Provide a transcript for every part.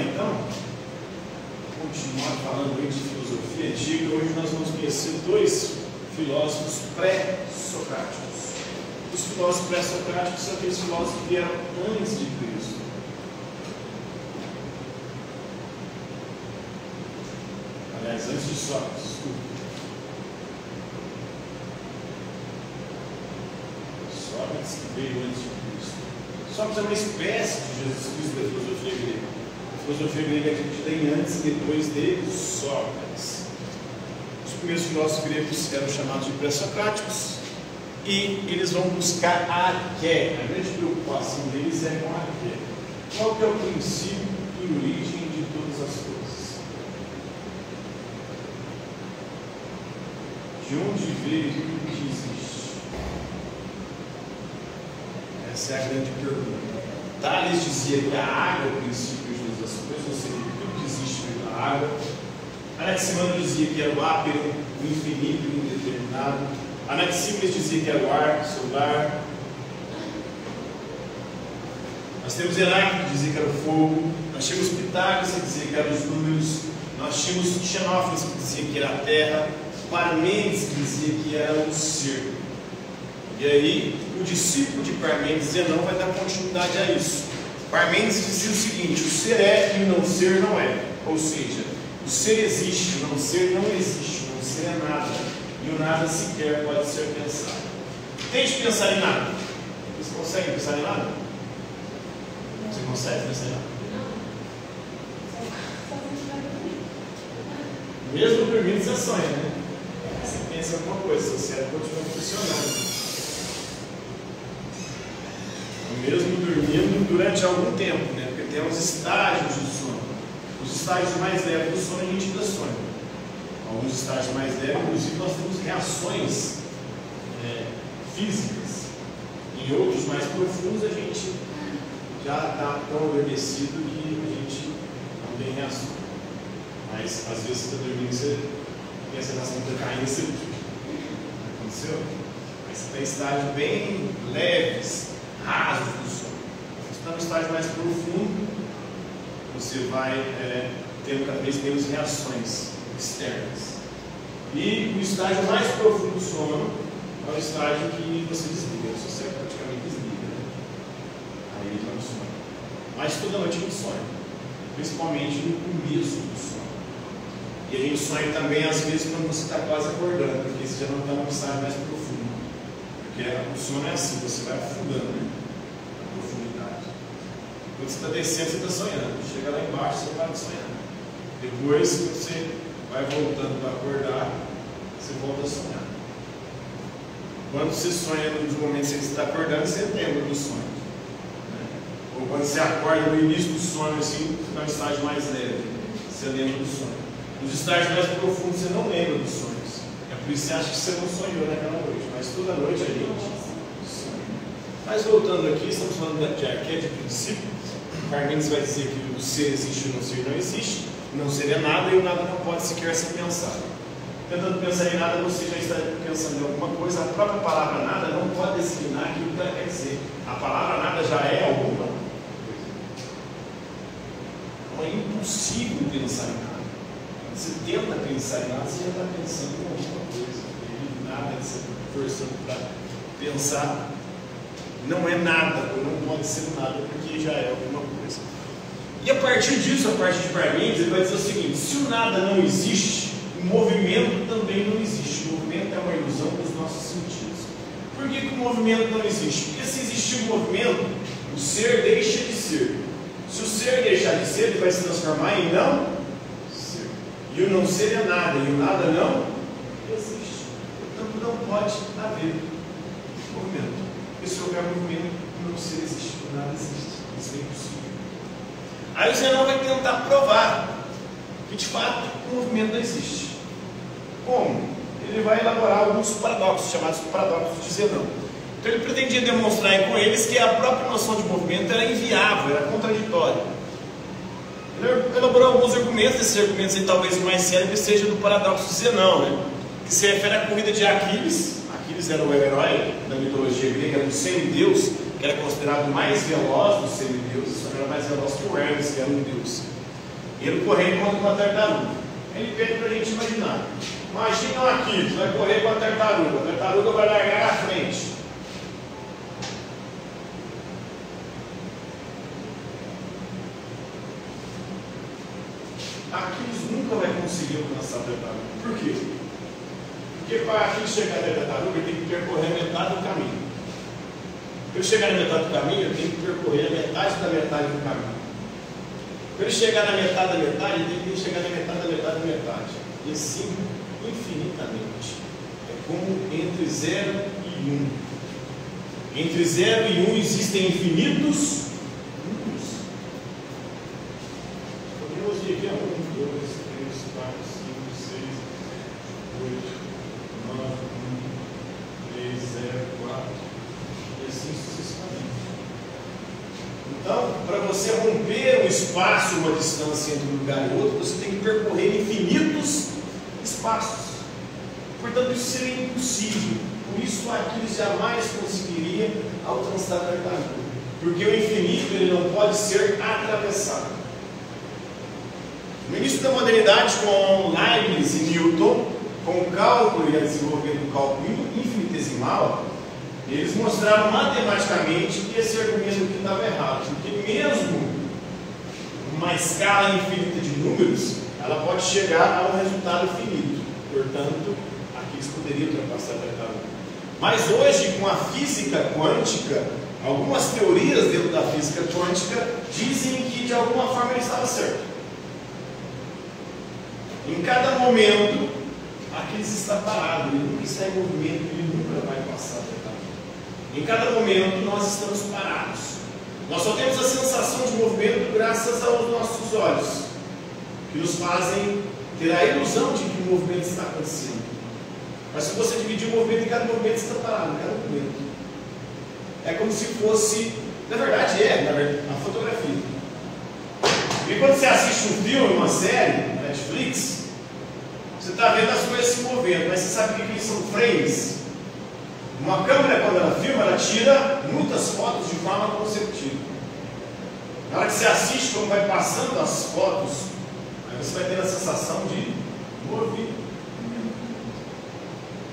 então, continuar falando aí de filosofia antiga. Hoje nós vamos conhecer dois filósofos pré-socráticos. Os filósofos pré-socráticos são aqueles filósofos que vieram antes de Cristo. Aliás, antes de Sócrates, desculpa. Sócrates veio antes de Cristo. Sócrates é uma espécie de Jesus Cristo da filosofia grega. A filosofia grega é dividida em antes e depois de Sócrates. Os primeiros filósofos gregos eram chamados de pré-socráticos e eles vão buscar a arqué. A grande preocupação deles é com a arqué. Qual que é o princípio e origem de todas as coisas? De onde veio tudo que existe? Essa é a grande pergunta. Tales dizia que a água é o princípio de todas as coisas, ou seja, tudo que existe veio da água. Anaximandro dizia que era o ápero, o infinito e o indeterminado. Anaxímenes dizia que era o ar solar. Nós temos Heráclito que dizia que era o fogo. Nós tínhamos Pitágoras que dizia que eram os números. Nós tínhamos Xenófilo que dizia que era a terra. Parmênides que dizia que era o ser. E aí, o discípulo de Parmênides, Zenão, vai dar continuidade a isso. Parmênides dizia o seguinte: o ser é e o não ser não é. Ou seja, o ser existe, o não ser não existe. O não ser é nada. E o nada sequer pode ser pensado. Tente pensar em nada. Você consegue pensar em nada? Você consegue pensar em nada? Mesmo dormindo você sonha, né? Você pensa em alguma coisa, seu cérebro continua funcionando. Mesmo dormindo durante algum tempo, né? Porque tem uns estágios do sono. Os estágios mais leves do sono a gente ainda sonha. Alguns estágios mais leves, inclusive nós temos reações físicas. Em outros mais profundos a gente já está tão adormecido que a gente não tem reação. Mas às vezes você está dormindo e você tem a sensação de estar caindo e você aconteceu? Mas você tem estágios bem leves, rasos do sono. Você está no estágio mais profundo, você vai tendo cada vez menos reações externas. E o estágio mais profundo do sono é o estágio que você desliga, o seu cérebro praticamente desliga, né? Aí ele não sonha. Mas toda noite a gente sonha, principalmente no começo do sono. E a gente sonha também às vezes quando você está quase acordando, porque você já não está no estágio mais profundo. Porque o sono é assim, você vai afundando, né? Na profundidade. Quando você está descendo, você está sonhando. Chega lá embaixo, você para de sonhar. Depois, quando você vai voltando para acordar, você volta a sonhar. Quando você sonha nos momentos em que você está acordando, você lembra do sonho, né? Ou quando você acorda no início do sonho, assim, você está no estágio mais leve, você lembra do sonho. Nos estágios mais profundos, você não lembra dos sonhos. É por isso que você acha que você não sonhou naquela noite. Mas toda noite a gente sonha. Mas voltando aqui, estamos falando de arqué, de princípio. Parmênides vai dizer que o ser existe e o não ser não existe. Não seria nada e o nada não pode sequer ser pensado. Tentando pensar em nada, você já está pensando em alguma coisa. A própria palavra nada não pode designar aquilo que ela quer dizer. A palavra nada já é alguma coisa. Então é impossível pensar em nada. Quando você tenta pensar em nada, você já está pensando em alguma coisa. E nada que você está forçando para pensar não é nada, ou não pode ser nada, porque já é alguma coisa. E a partir disso, a partir de Parmênides, ele vai dizer o seguinte: se o nada não existe, o movimento também não existe. O movimento é uma ilusão dos nossos sentidos. Por que o movimento não existe? Porque se existir um movimento, o ser deixa de ser. Se o ser deixar de ser, ele vai se transformar em não ser. E o não ser é nada, e o nada não existe. Portanto, não pode haver movimento. Porque se houver movimento, o não ser existe, o nada existe. Isso é impossível. Aí o Zenão vai tentar provar que de fato o movimento não existe. Como? Ele vai elaborar alguns paradoxos, chamados paradoxos de Zenão. Então ele pretendia demonstrar com eles que a própria noção de movimento era inviável, era contraditória. Ele elaborou alguns argumentos. Esses argumentos aí, talvez o mais célebre seja do paradoxo de Zenão, né? Que se refere à corrida de Aquiles. Aquiles era o herói da mitologia grega, era um semideus, que era considerado mais veloz dos semideuses, só era mais veloz que o Hermes, que era um deus. ele correndo contra uma tartaruga. Ele pede para a gente imaginar. Imagina um Aquiles, vai correr com a tartaruga vai largar na frente. Aquiles nunca vai conseguir alcançar a tartaruga. Por quê? Porque para Aquiles chegar na tartaruga, ele tem que percorrer a metade do caminho. Para ele chegar na metade do caminho, ele tem que percorrer a metade da metade do caminho. Para ele chegar na metade da metade, ele tem que chegar na metade da metade da metade. E assim, infinitamente. É como entre 0 e 1. Entre 0 e 1 existem infinitos números. Podemos ir aqui a 1, 2, 3, 4, 5, 6, 8, 9, 1, 3, 0, 4. E assim sucessivamente. Então, para você romper um espaço, uma distância entre um lugar e outro, você tem que percorrer infinitos espaços. Portanto, isso seria impossível. Por isso, Aquiles jamais conseguiria alcançar a tartaruga. Porque o infinito ele não pode ser atravessado. No início da modernidade, com Leibniz e Newton, com o cálculo e a desenvolvimento do cálculo infinitesimal, eles mostraram matematicamente que esse argumento aqui estava errado, porque mesmo uma escala infinita de números, ela pode chegar a um resultado finito. Portanto, aqui eles poderiam ultrapassar a tartaruga. Mas hoje, com a física quântica, algumas teorias dentro da física quântica dizem que de alguma forma ele estava certo. Em cada momento, Aquiles está parado, ele nunca está em movimento, ele nunca vai passar a tartaruga. Em cada momento nós estamos parados. Nós só temos a sensação de movimento graças aos nossos olhos, que nos fazem ter a ilusão de que o movimento está acontecendo. Mas se você dividir o movimento, em cada movimento está parado, em cada momento. É como se fosse, na verdade, a fotografia. E quando você assiste um filme, uma série, na Netflix, você está vendo as coisas se movendo, mas você sabe o que são frames? Uma câmera, quando ela filma, ela tira muitas fotos de forma consecutiva. Na hora que você assiste, como vai passando as fotos, aí você vai ter a sensação de movimento.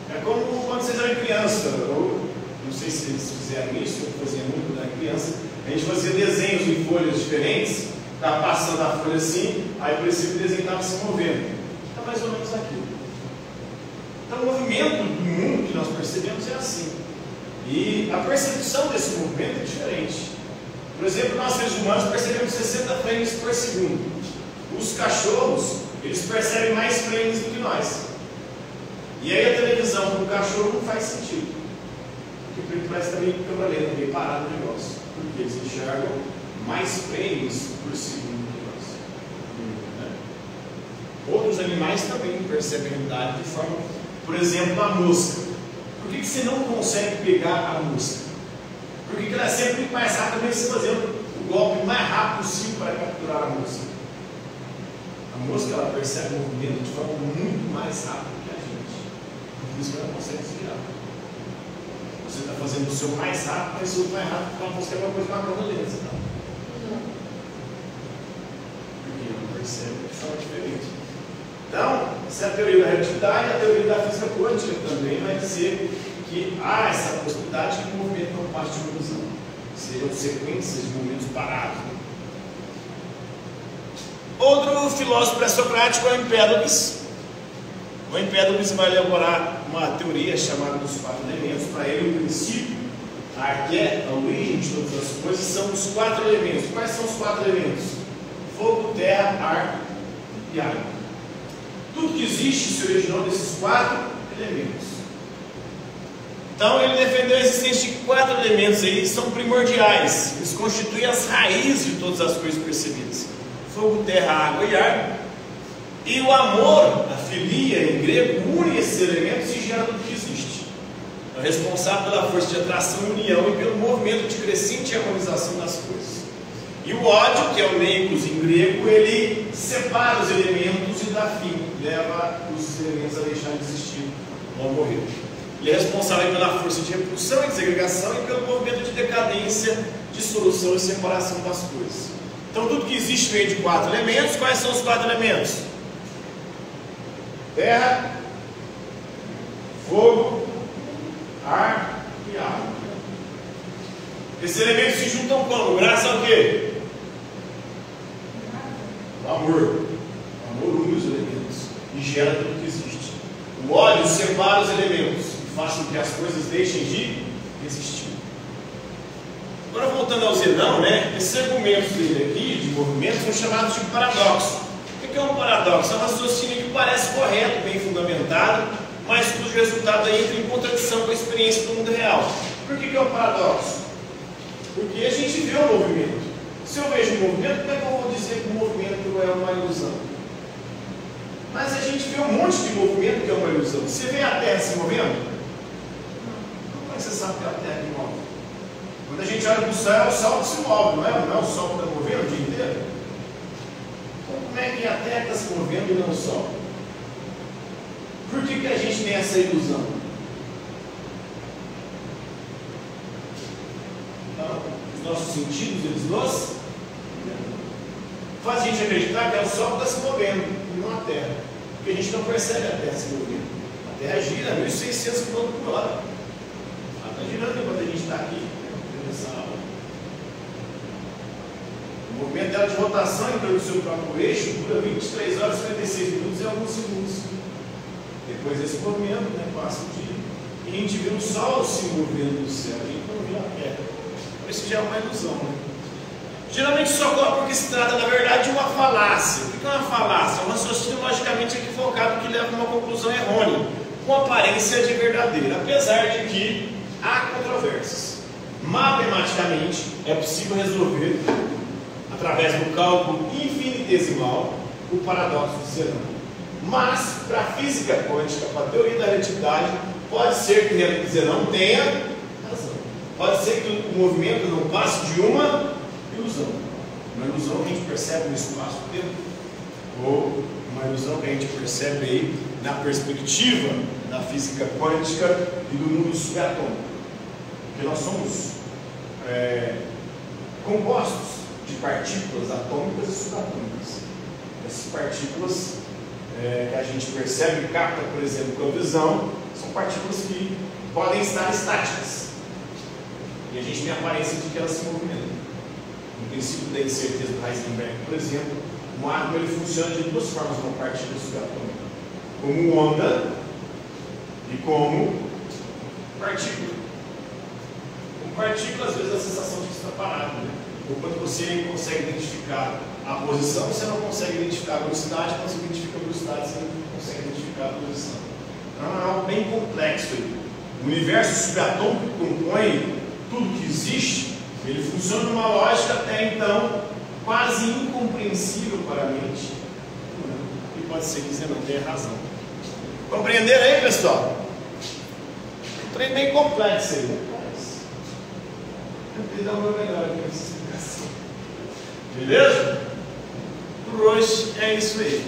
É como quando vocês eram criança, ou não sei se eles fizeram isso, eu fazia muito quando era criança, a gente fazia desenhos em folhas diferentes, estava passando a folha assim, aí parecia que o desenho estava se movendo. Está mais ou menos aquilo. Então, o movimento do mundo que nós percebemos é assim. E a percepção desse movimento é diferente. Por exemplo, nós seres humanos percebemos 60 frames por segundo. Os cachorros, eles percebem mais frames do que nós. E aí a televisão com o cachorro não faz sentido. Porque ele parece também câmera lenta, meio parado o negócio. Porque eles enxergam mais frames por segundo do que nós. Outros animais também percebem a realidade de forma... Por exemplo, a mosca. Por que você não consegue pegar a mosca? Porque ela é sempre muito mais rápida, mesmo você fazendo o golpe mais rápido possível para capturar a mosca. A mosca ela percebe o movimento de forma muito mais rápida que a gente. Por isso que ela consegue desviar. Você está fazendo o seu mais rápido, mas o seu mais rápido, porque a mosca é uma coisa mais lenta. Porque ela percebe de forma diferente. Então, essa é a teoria da relatividade, a teoria da física quântica também vai dizer que há essa possibilidade que o movimento não parte de uma ilusão, seriam sequências de movimentos parados. Outro filósofo pré-socrático é o Empédocles. O Empédocles vai elaborar uma teoria chamada dos 4 elementos. Para ele, o princípio, a arqué, a origem de todas as coisas, são os 4 elementos. Quais são os 4 elementos? Fogo, terra, ar e água. Tudo que existe se originou desses 4 elementos. Então ele defendeu a existência de 4 elementos aí que são primordiais. Eles constituem as raízes de todas as coisas percebidas: fogo, terra, água e ar. E o amor, a filia em grego, une esses elementos e gera tudo que existe. É responsável pela força de atração e união e pelo movimento de crescente harmonização das coisas. E o ódio, que é o neikos em grego, ele separa os elementos e dá fim, leva os elementos a deixar de existir ou a morrer. Ele é responsável pela força de repulsão e desagregação e pelo movimento de decadência, dissolução e separação das coisas. Então tudo que existe vem de 4 elementos. Quais são os 4 elementos? Terra, fogo, ar e água. Esses elementos se juntam como? Graças ao quê? O amor. O amor une os elementos e gera tudo que existe. O ódio separa os elementos e faz com que as coisas deixem de existir. Agora voltando ao Zenão, esses argumentos dele aqui, de movimento, são chamados de paradoxo. O que é um paradoxo? É um raciocínio que parece correto, bem fundamentado, mas cujo resultado aí entra em contradição com a experiência do mundo real. Por que é um paradoxo? Porque a gente vê o movimento. Se eu vejo um movimento, como é que eu vou dizer que o movimento é uma ilusão? Mas a gente vê um monte de movimento que é uma ilusão. Você vê a Terra se movendo? Como é que você sabe que a Terra se move? Quando a gente olha para o céu, é o Sol que se move, não é? Não é o Sol que está movendo o dia inteiro? Então como é que a Terra está se movendo e não o Sol? Por que a gente tem essa ilusão? Então, os nossos sentidos, eles nos faz a gente acreditar que é o Sol que está se movendo e não a Terra, porque a gente não percebe a Terra se movendo. A Terra gira a 1.600 km por hora. Ela está girando enquanto a gente está aqui, nessa aula. O movimento dela de rotação em torno do seu próprio eixo dura 23 horas, 56 minutos e alguns segundos. Depois desse movimento, passa o dia, e a gente vê o Sol se movendo no céu, a gente não vê a Terra. Por isso já é uma ilusão. Geralmente isso ocorre porque se trata, na verdade, de uma falácia. O que é uma falácia? É um raciocínio logicamente equivocado que leva a uma conclusão errônea, com aparência de verdadeira, apesar de que há controvérsias. Matematicamente, é possível resolver, através do cálculo infinitesimal, o paradoxo de Zenão. Mas, para a física quântica, para a teoria da relatividade, pode ser que o Zenão tenha razão. Pode ser que o movimento não passe de uma ilusão. Uma ilusão que a gente percebe no espaço-tempo, ou uma ilusão que a gente percebe aí na perspectiva da física quântica e do mundo subatômico. Porque nós somos compostos de partículas atômicas e subatômicas. Essas partículas que a gente percebe e capta, por exemplo, com a visão, são partículas que podem estar estáticas. E a gente tem a aparência de que elas se movimentam. No princípio da incerteza do Heisenberg, por exemplo, um átomo ele funciona de duas formas uma partícula subatômica: como onda e como partícula. Com partícula, às vezes, a sensação de que está parado, ou quando você consegue identificar a posição, você não consegue identificar a velocidade. Quando você identifica a velocidade, você não consegue identificar a posição. Então é algo bem complexo aí. O universo subatômico que compõe tudo que existe, ele funciona numa lógica até então quase incompreensível para a mente. E pode ser que você não tenha razão. Compreenderam aí, pessoal? Um trem bem complexo aí. Eu tentei dar o meu melhor aqui nessa explicação. Beleza? Por hoje é isso aí.